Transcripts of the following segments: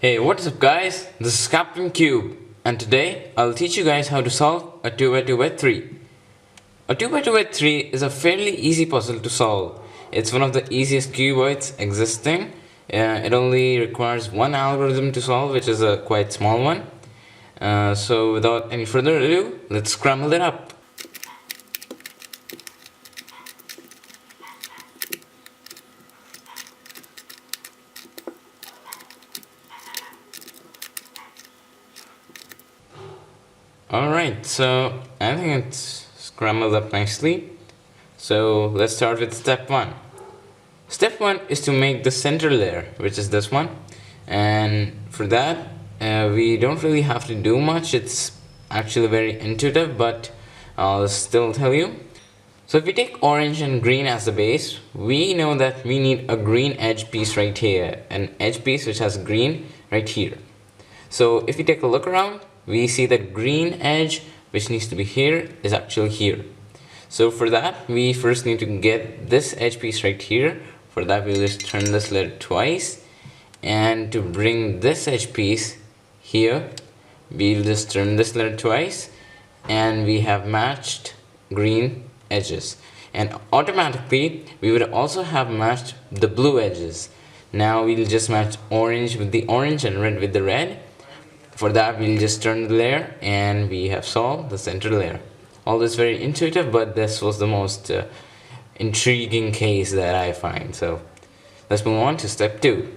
Hey, what's up guys? This is Captain Cube and today I'll teach you guys how to solve a 2x2x3. A 2x2x3 is a fairly easy puzzle to solve. It's one of the easiest cuboids existing. It only requires one algorithm to solve, which is a quite small one. So without any further ado, let's scramble it up. Alright, so I think it's scrambled up nicely. So let's start with step 1. Step 1 is to make the center layer, which is this one. And for that, we don't really have to do much. It's actually very intuitive, but I'll still tell you. So if we take orange and green as the base, we know that we need a green edge piece right here, an edge piece which has green right here. So if we take a look around, we see that green edge which needs to be here is actually here. So for that, we first need to get this edge piece right here. For that, we'll just turn this letter twice, and to bring this edge piece here, we'll just turn this letter twice, and we have matched green edges, and automatically we would also have matched the blue edges. Now we'll just match orange with the orange and red with the red. For that, we'll just turn the layer and we have solved the center layer. All this very intuitive, but this was the most intriguing case that I find. So let's move on to step 2.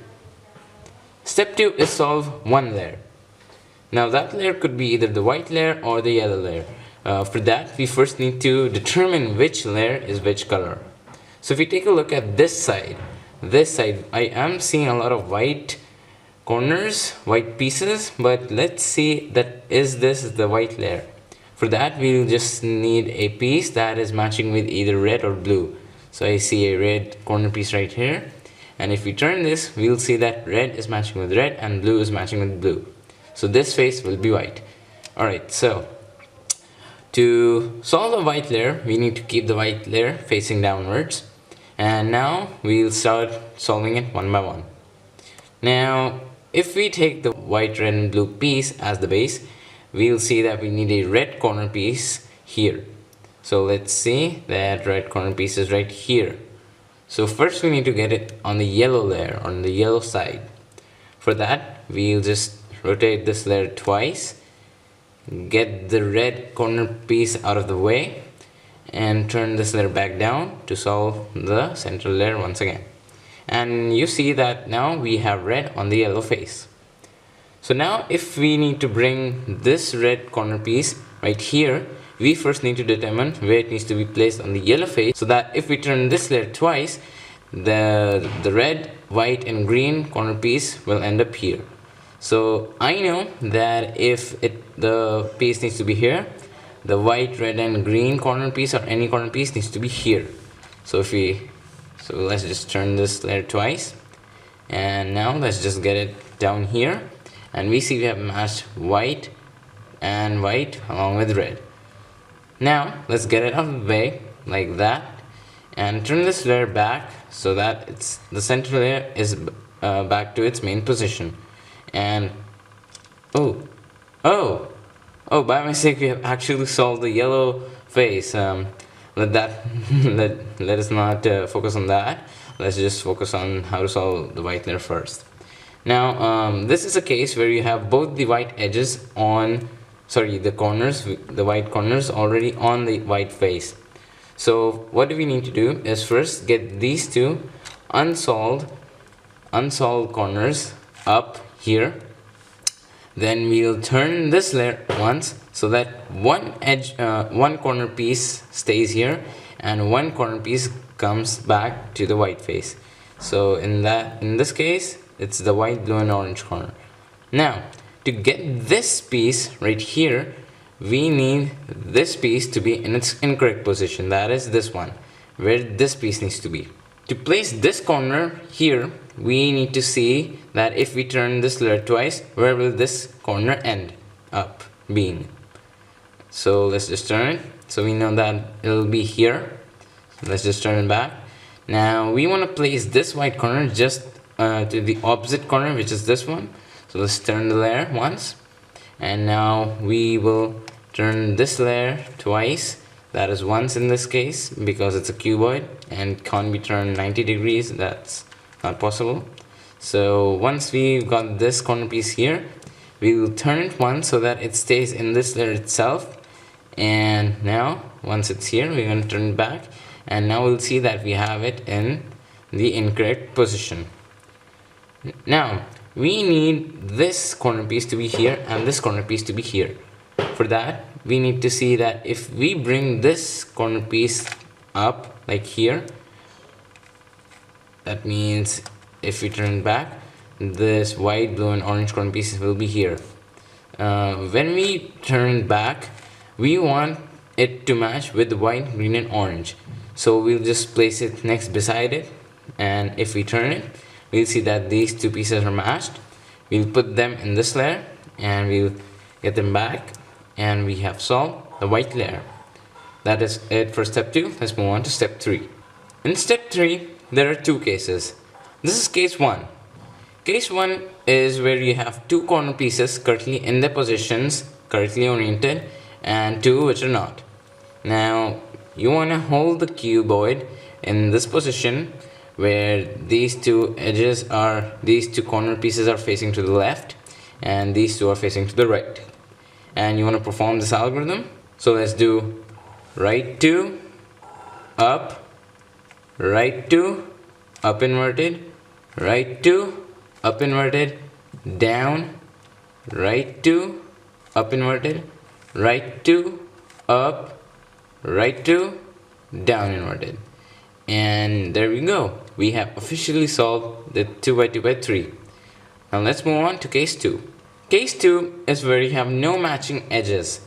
Step 2 is solve one layer. Now that layer could be either the white layer or the yellow layer. For that, we first need to determine which layer is which color. So if we take a look at this side, I am seeing a lot of white corners, white pieces, but let's see that is this the white layer. For that, we'll just need a piece that is matching with either red or blue. So I see a red corner piece right here, and if we turn this, we'll see that red is matching with red and blue is matching with blue. So this face will be white. Alright, so to solve the white layer, we need to keep the white layer facing downwards, and now we'll start solving it one by one. Now if we take the white, red and blue piece as the base, we'll see that we need a red corner piece here. So let's see that red corner piece is right here. So first we need to get it on the yellow layer, on the yellow side. For that, we'll just rotate this layer twice, get the red corner piece out of the way, and turn this layer back down to solve the central layer once again. And you see that now we have red on the yellow face. So now if we need to bring this red corner piece right here, we first need to determine where it needs to be placed on the yellow face, so that if we turn this layer twice, the red, white and green corner piece will end up here. So I know that if the piece needs to be here, the white, red and green corner piece or any corner piece needs to be here. So let's just turn this layer twice, and now let's just get it down here, and we see we have matched white and white along with red. Now let's get it out of the way like that, and turn this layer back so that the center layer is back to its main position. And oh, by mistake we have actually solved the yellow face. Let us not focus on that. Let's just focus on how to solve the white layer first. Now this is a case where you have both the white edges the white corners already on the white face. So what do we need to do is first get these two unsolved corners up here. Then we'll turn this layer once so that one corner piece stays here and one corner piece comes back to the white face. So in this case, it's the white, blue and orange corner. Now to get this piece right here, we need this piece to be in its incorrect position. That is this one, where this piece needs to be. To place this corner here, we need to see that if we turn this layer twice, where will this corner end up being? So let's just turn it. So we know that it'll be here. Let's just turn it back. Now we want to place this white corner just to the opposite corner, which is this one. So let's turn the layer once, and now we will turn this layer twice. That is once in this case because it's a cuboid and can't be turned 90 degrees. That's not possible. So once we've got this corner piece here, we will turn it once so that it stays in this layer itself. And now once it's here, we're going to turn it back, and now we'll see that we have it in the incorrect position. Now we need this corner piece to be here and this corner piece to be here. For that, we need to see that if we bring this corner piece up like here, that means if we turn back, this white, blue and orange corner pieces will be here. When we turn back, we want it to match with the white, green and orange. So we'll just place it next beside it, and if we turn it, we'll see that these two pieces are matched. We'll put them in this layer and we'll get them back, and we have solved the white layer. That is it for step 2. Let's move on to step 3. In step 3, there are two cases. This is case 1. Case 1 is where you have two corner pieces correctly in their positions, correctly oriented, and two which are not. Now you want to hold the cuboid in this position where these two edges are, these two corner pieces are facing to the left and these two are facing to the right. And you want to perform this algorithm. So let's do right 2, up, right 2, up inverted, right 2, up inverted, down, right 2, up inverted, right 2, up, right 2, down inverted. And there we go. We have officially solved the 2x2x3. Now let's move on to case 2. Case 2 is where you have no matching edges.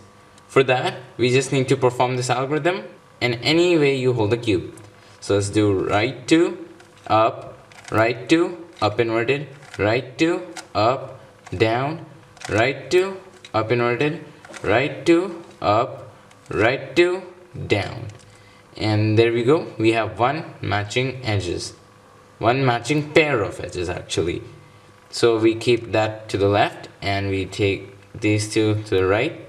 For that, we just need to perform this algorithm in any way you hold the cube. So let's do right 2, up, right 2, up inverted, right 2, up, down, right 2, up inverted, right 2, up, right 2, down. And there we go. We have one matching edges. One matching pair of edges actually. So we keep that to the left and we take these two to the right.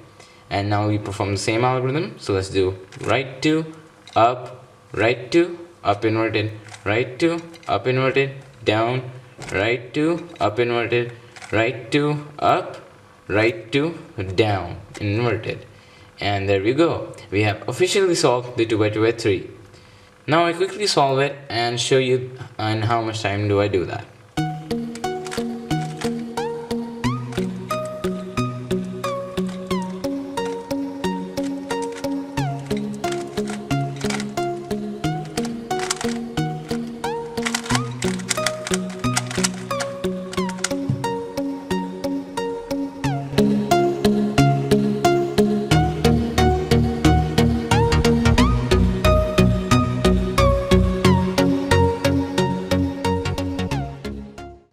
And now we perform the same algorithm. So let's do right 2, up, right 2, up inverted, right 2, up inverted, down, right 2, up inverted, right 2, up, right 2, down, inverted. And there we go. We have officially solved the 2x2x3. Now I quickly solve it and show you in how much time do I do that.